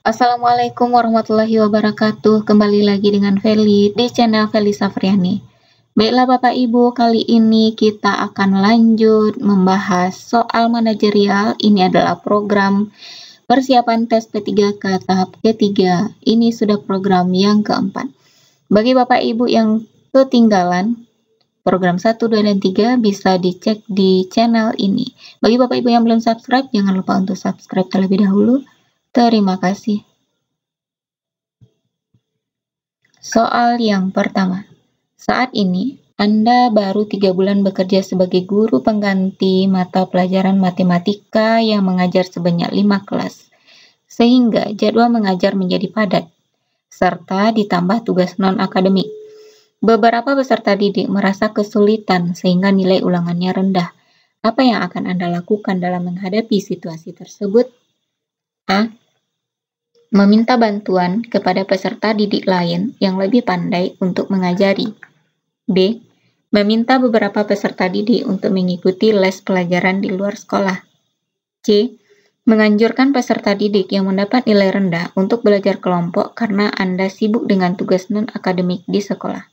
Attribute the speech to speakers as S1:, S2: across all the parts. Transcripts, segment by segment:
S1: Assalamualaikum warahmatullahi wabarakatuh. Kembali lagi dengan Feli di channel Feli Safriani. Baiklah Bapak Ibu, kali ini kita akan lanjut membahas soal manajerial. Ini adalah program persiapan tes P3K tahap ketiga. Ini sudah program yang keempat. Bagi Bapak Ibu yang ketinggalan program 1, 2, dan 3 bisa dicek di channel ini. Bagi Bapak Ibu yang belum subscribe, jangan lupa untuk subscribe terlebih dahulu. Terima kasih. Soal yang pertama. Saat ini, Anda baru 3 bulan bekerja sebagai guru pengganti mata pelajaran matematika yang mengajar sebanyak 5 kelas, sehingga jadwal mengajar menjadi padat, serta ditambah tugas non-akademik. Beberapa peserta didik merasa kesulitan sehingga nilai ulangannya rendah. Apa yang akan Anda lakukan dalam menghadapi situasi tersebut? A. Meminta bantuan kepada peserta didik lain yang lebih pandai untuk mengajari. B. Meminta beberapa peserta didik untuk mengikuti les pelajaran di luar sekolah. C. Menganjurkan peserta didik yang mendapat nilai rendah untuk belajar kelompok karena Anda sibuk dengan tugas non-akademik di sekolah.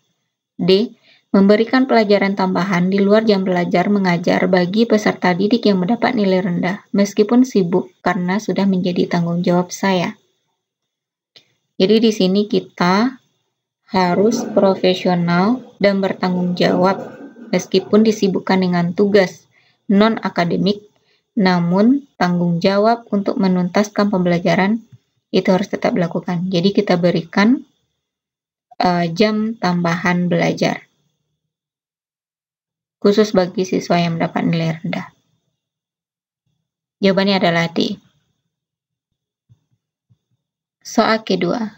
S1: D. Memberikan pelajaran tambahan di luar jam belajar mengajar bagi peserta didik yang mendapat nilai rendah, meskipun sibuk karena sudah menjadi tanggung jawab saya. Jadi di sini kita harus profesional dan bertanggung jawab meskipun disibukkan dengan tugas non-akademik, namun tanggung jawab untuk menuntaskan pembelajaran itu harus tetap dilakukan. Jadi kita berikan jam tambahan belajar khusus bagi siswa yang mendapat nilai rendah. Jawabannya adalah D. Soal kedua.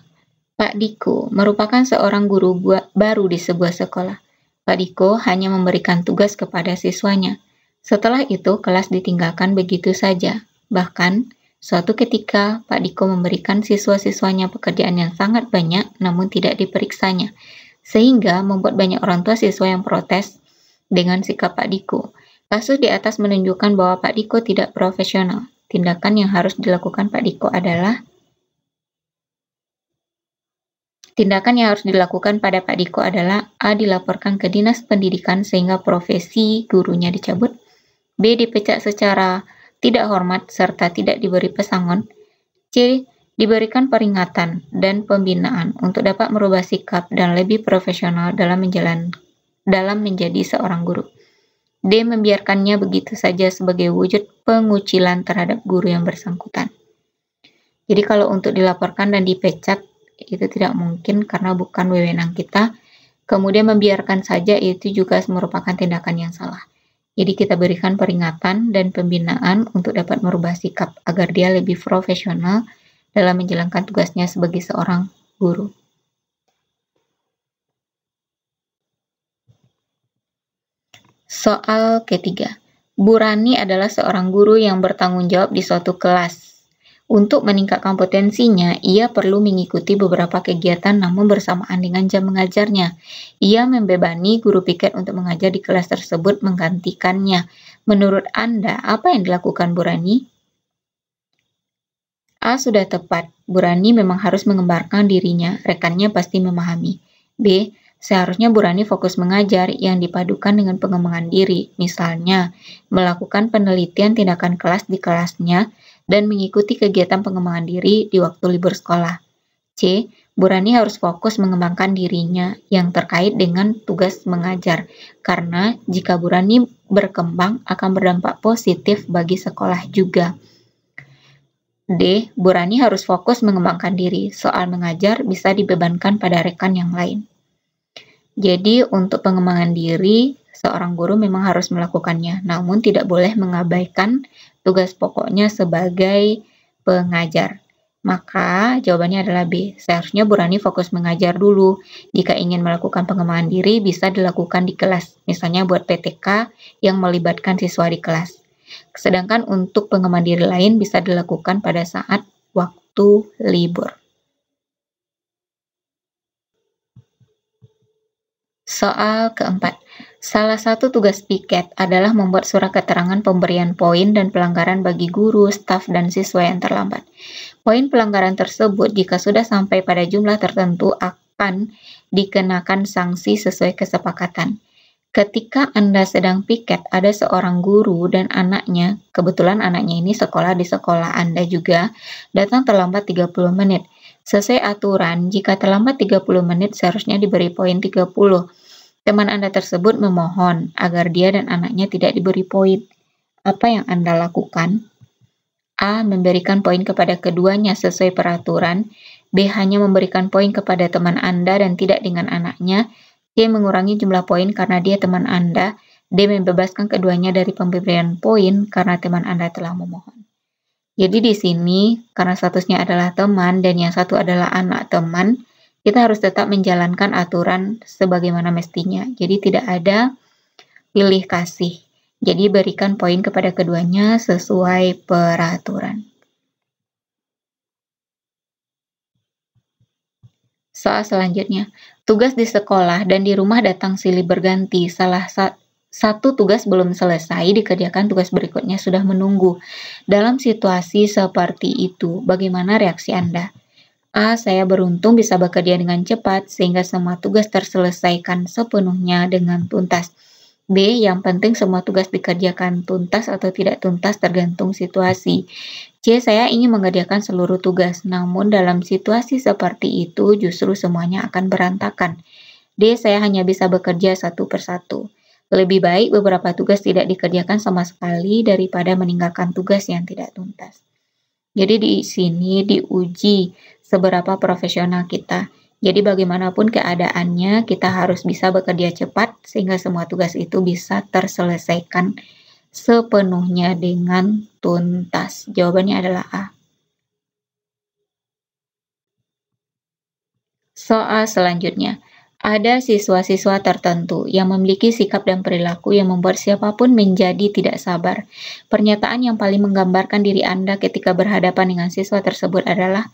S1: Pak Diko merupakan seorang guru baru di sebuah sekolah. Pak Diko hanya memberikan tugas kepada siswanya. Setelah itu, kelas ditinggalkan begitu saja. Bahkan, suatu ketika Pak Diko memberikan siswa-siswanya pekerjaan yang sangat banyak namun tidak diperiksanya, sehingga membuat banyak orang tua siswa yang protes dengan sikap Pak Diko. Kasus di atas menunjukkan bahwa Pak Diko tidak profesional. Tindakan yang harus dilakukan Pak Diko adalah Tindakan yang harus dilakukan pada Pak Diko adalah A. Dilaporkan ke Dinas Pendidikan sehingga profesi gurunya dicabut. B. Dipecat secara tidak hormat serta tidak diberi pesangon. C. Diberikan peringatan dan pembinaan untuk dapat merubah sikap dan lebih profesional dalam menjadi seorang guru. D. Membiarkannya begitu saja sebagai wujud pengucilan terhadap guru yang bersangkutan. Jadi kalau untuk dilaporkan dan dipecat itu tidak mungkin karena bukan wewenang kita. Kemudian membiarkan saja itu juga merupakan tindakan yang salah. Jadi kita berikan peringatan dan pembinaan untuk dapat merubah sikap agar dia lebih profesional dalam menjalankan tugasnya sebagai seorang guru. Soal ketiga. Bu Rani adalah seorang guru yang bertanggung jawab di suatu kelas. Untuk meningkatkan potensinya, ia perlu mengikuti beberapa kegiatan namun bersamaan dengan jam mengajarnya. Ia membebani guru piket untuk mengajar di kelas tersebut menggantikannya. Menurut Anda, apa yang dilakukan Bu Rani? A. Sudah tepat. Bu Rani memang harus mengembangkan dirinya, rekannya pasti memahami. B. Seharusnya Bu Rani fokus mengajar yang dipadukan dengan pengembangan diri, misalnya melakukan penelitian tindakan kelas di kelasnya, dan mengikuti kegiatan pengembangan diri di waktu libur sekolah. C. Bu Rani harus fokus mengembangkan dirinya yang terkait dengan tugas mengajar, karena jika Bu Rani berkembang akan berdampak positif bagi sekolah juga. D. Bu Rani harus fokus mengembangkan diri, soal mengajar bisa dibebankan pada rekan yang lain. Jadi untuk pengembangan diri, seorang guru memang harus melakukannya, namun tidak boleh mengabaikan tugas pokoknya sebagai pengajar. Maka jawabannya adalah B. Seharusnya Bu Rani fokus mengajar dulu. Jika ingin melakukan pengembangan diri, bisa dilakukan di kelas. Misalnya buat PTK yang melibatkan siswa di kelas. Sedangkan untuk pengembangan diri lain bisa dilakukan pada saat waktu libur. Soal keempat. Salah satu tugas piket adalah membuat surat keterangan pemberian poin dan pelanggaran bagi guru, staf, dan siswa yang terlambat. Poin pelanggaran tersebut jika sudah sampai pada jumlah tertentu akan dikenakan sanksi sesuai kesepakatan. Ketika Anda sedang piket, ada seorang guru dan anaknya, kebetulan anaknya ini sekolah di sekolah Anda juga, datang terlambat 30 menit. Sesuai aturan, jika terlambat 30 menit seharusnya diberi poin 30. Teman Anda tersebut memohon agar dia dan anaknya tidak diberi poin. Apa yang Anda lakukan? A. Memberikan poin kepada keduanya sesuai peraturan. B. Hanya memberikan poin kepada teman Anda dan tidak dengan anaknya. C. Mengurangi jumlah poin karena dia teman Anda. D. Membebaskan keduanya dari pemberian poin karena teman Anda telah memohon. Jadi di sini, karena statusnya adalah teman dan yang satu adalah anak teman, kita harus tetap menjalankan aturan sebagaimana mestinya. Jadi tidak ada pilih kasih. Jadi berikan poin kepada keduanya sesuai peraturan. Soal selanjutnya, tugas di sekolah dan di rumah datang silih berganti. Salah satu tugas belum selesai, dikerjakan tugas berikutnya sudah menunggu. Dalam situasi seperti itu, bagaimana reaksi Anda? A. Saya beruntung bisa bekerja dengan cepat sehingga semua tugas terselesaikan sepenuhnya dengan tuntas. B. Yang penting semua tugas dikerjakan tuntas atau tidak tuntas tergantung situasi. C. Saya ingin mengerjakan seluruh tugas, namun dalam situasi seperti itu justru semuanya akan berantakan. D. Saya hanya bisa bekerja satu persatu. Lebih baik beberapa tugas tidak dikerjakan sama sekali daripada meninggalkan tugas yang tidak tuntas. Jadi di sini diuji seberapa profesional kita. Jadi bagaimanapun keadaannya, kita harus bisa bekerja cepat sehingga semua tugas itu bisa terselesaikan sepenuhnya dengan tuntas. Jawabannya adalah A. Soal selanjutnya. Ada siswa-siswa tertentu yang memiliki sikap dan perilaku yang membuat siapapun menjadi tidak sabar. Pernyataan yang paling menggambarkan diri Anda ketika berhadapan dengan siswa tersebut adalah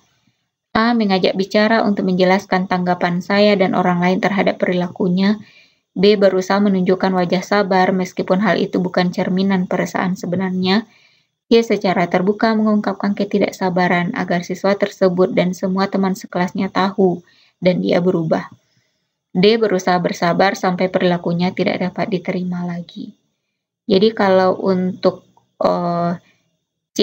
S1: A. Mengajak bicara untuk menjelaskan tanggapan saya dan orang lain terhadap perilakunya. B. Berusaha menunjukkan wajah sabar meskipun hal itu bukan cerminan perasaan sebenarnya. C. Secara terbuka mengungkapkan ketidaksabaran agar siswa tersebut dan semua teman sekelasnya tahu dan dia berubah. D. Berusaha bersabar sampai perilakunya tidak dapat diterima lagi. Jadi kalau untuk C,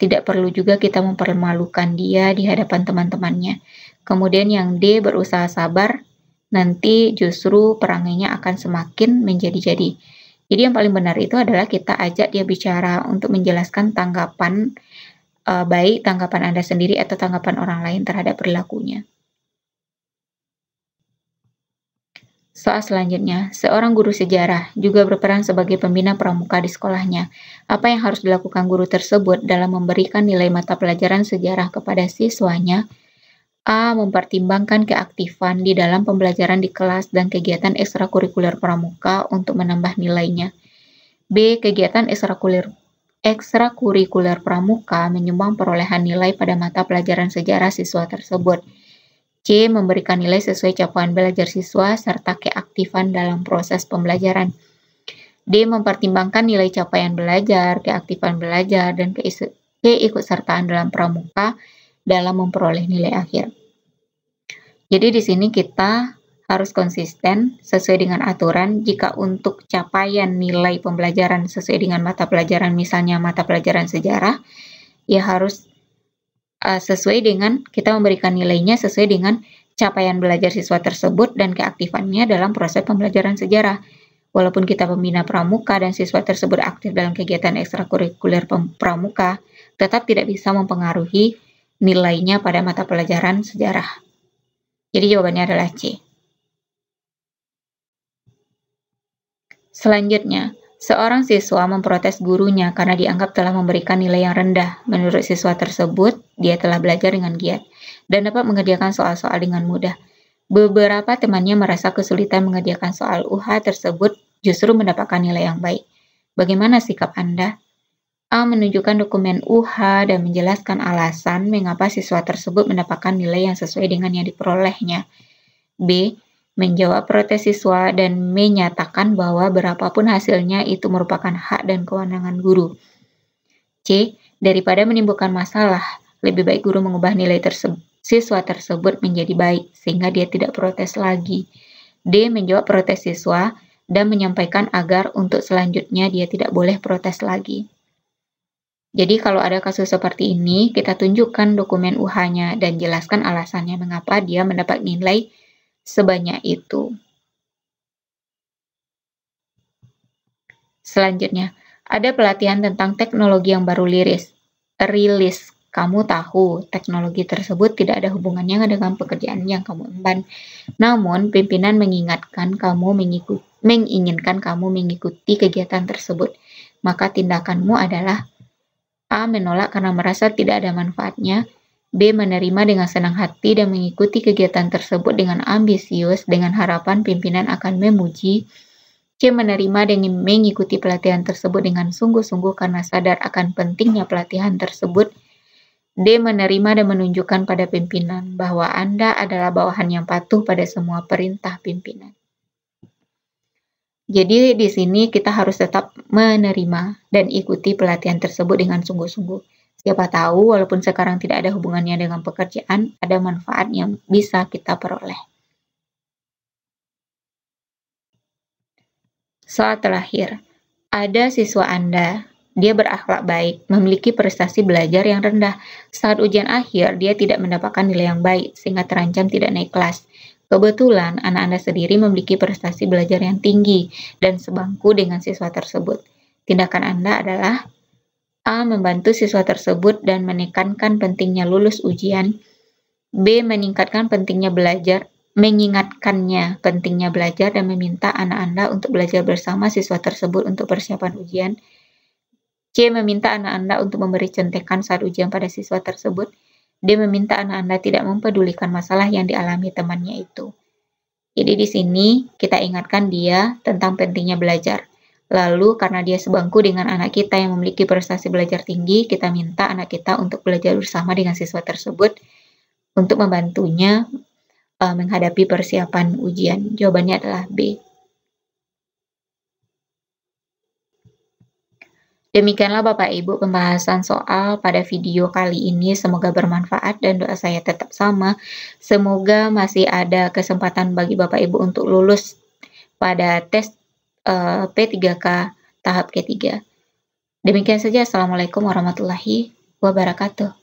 S1: tidak perlu juga kita mempermalukan dia di hadapan teman-temannya. Kemudian yang D, berusaha sabar, nanti justru perangainya akan semakin menjadi-jadi. Jadi yang paling benar itu adalah kita ajak dia bicara untuk menjelaskan tanggapan, baik tanggapan Anda sendiri atau tanggapan orang lain terhadap perilakunya. Soal selanjutnya, seorang guru sejarah juga berperan sebagai pembina pramuka di sekolahnya. Apa yang harus dilakukan guru tersebut dalam memberikan nilai mata pelajaran sejarah kepada siswanya? A. Mempertimbangkan keaktifan di dalam pembelajaran di kelas dan kegiatan ekstrakurikuler pramuka untuk menambah nilainya. B. Kegiatan ekstrakurikuler pramuka menyumbang perolehan nilai pada mata pelajaran sejarah siswa tersebut. C. Memberikan nilai sesuai capaian belajar siswa serta keaktifan dalam proses pembelajaran. D. Mempertimbangkan nilai capaian belajar, keaktifan belajar, dan keikutsertaan dalam pramuka dalam memperoleh nilai akhir. Jadi di sini kita harus konsisten sesuai dengan aturan. Jika untuk capaian nilai pembelajaran sesuai dengan mata pelajaran, misalnya mata pelajaran sejarah, ya harus sesuai dengan kita memberikan nilainya sesuai dengan capaian belajar siswa tersebut dan keaktifannya dalam proses pembelajaran sejarah. Walaupun kita pembina pramuka dan siswa tersebut aktif dalam kegiatan ekstrakurikuler pramuka, tetap tidak bisa mempengaruhi nilainya pada mata pelajaran sejarah. Jadi jawabannya adalah C. Selanjutnya, seorang siswa memprotes gurunya karena dianggap telah memberikan nilai yang rendah. Menurut siswa tersebut, dia telah belajar dengan giat dan dapat mengerjakan soal-soal dengan mudah. Beberapa temannya merasa kesulitan mengerjakan soal UH tersebut, justru mendapatkan nilai yang baik. Bagaimana sikap Anda? A. Menunjukkan dokumen UH dan menjelaskan alasan mengapa siswa tersebut mendapatkan nilai yang sesuai dengan yang diperolehnya. B. menjawab protes siswa dan menyatakan bahwa berapapun hasilnya itu merupakan hak dan kewenangan guru. C. Daripada menimbulkan masalah, lebih baik guru mengubah nilai siswa tersebut menjadi baik sehingga dia tidak protes lagi. D. Menjawab protes siswa dan menyampaikan agar untuk selanjutnya dia tidak boleh protes lagi. Jadi kalau ada kasus seperti ini, kita tunjukkan dokumen UH-nya dan jelaskan alasannya mengapa dia mendapat nilai sebanyak itu. Selanjutnya, ada pelatihan tentang teknologi yang baru rilis. Kamu tahu, teknologi tersebut tidak ada hubungannya dengan pekerjaan yang kamu emban. Namun, pimpinan menginginkan kamu mengikuti kegiatan tersebut. Maka tindakanmu adalah A. Menolak karena merasa tidak ada manfaatnya. B. Menerima dengan senang hati dan mengikuti kegiatan tersebut dengan ambisius dengan harapan pimpinan akan memuji. C. Menerima dan mengikuti pelatihan tersebut dengan sungguh-sungguh karena sadar akan pentingnya pelatihan tersebut. D. Menerima dan menunjukkan pada pimpinan bahwa Anda adalah bawahan yang patuh pada semua perintah pimpinan. Jadi di sini kita harus tetap menerima dan ikuti pelatihan tersebut dengan sungguh-sungguh. Siapa tahu walaupun sekarang tidak ada hubungannya dengan pekerjaan, ada manfaat yang bisa kita peroleh. Soal terakhir, ada siswa Anda, dia berakhlak baik, memiliki prestasi belajar yang rendah. Saat ujian akhir, dia tidak mendapatkan nilai yang baik, sehingga terancam tidak naik kelas. Kebetulan, anak Anda sendiri memiliki prestasi belajar yang tinggi dan sebangku dengan siswa tersebut. Tindakan Anda adalah A. Membantu siswa tersebut dan menekankan pentingnya lulus ujian. B. Mengingatkannya pentingnya belajar dan meminta anak Anda untuk belajar bersama siswa tersebut untuk persiapan ujian. C. Meminta anak Anda untuk memberi contekan saat ujian pada siswa tersebut. D. Meminta anak Anda tidak mempedulikan masalah yang dialami temannya itu. Jadi di sini kita ingatkan dia tentang pentingnya belajar. Lalu karena dia sebangku dengan anak kita yang memiliki prestasi belajar tinggi, kita minta anak kita untuk belajar bersama dengan siswa tersebut untuk membantunya menghadapi persiapan ujian. Jawabannya adalah B. Demikianlah Bapak Ibu pembahasan soal pada video kali ini, semoga bermanfaat dan doa saya tetap sama. Semoga masih ada kesempatan bagi Bapak Ibu untuk lulus pada tes P3K tahap ketiga. Demikian saja, Assalamualaikum warahmatullahi wabarakatuh.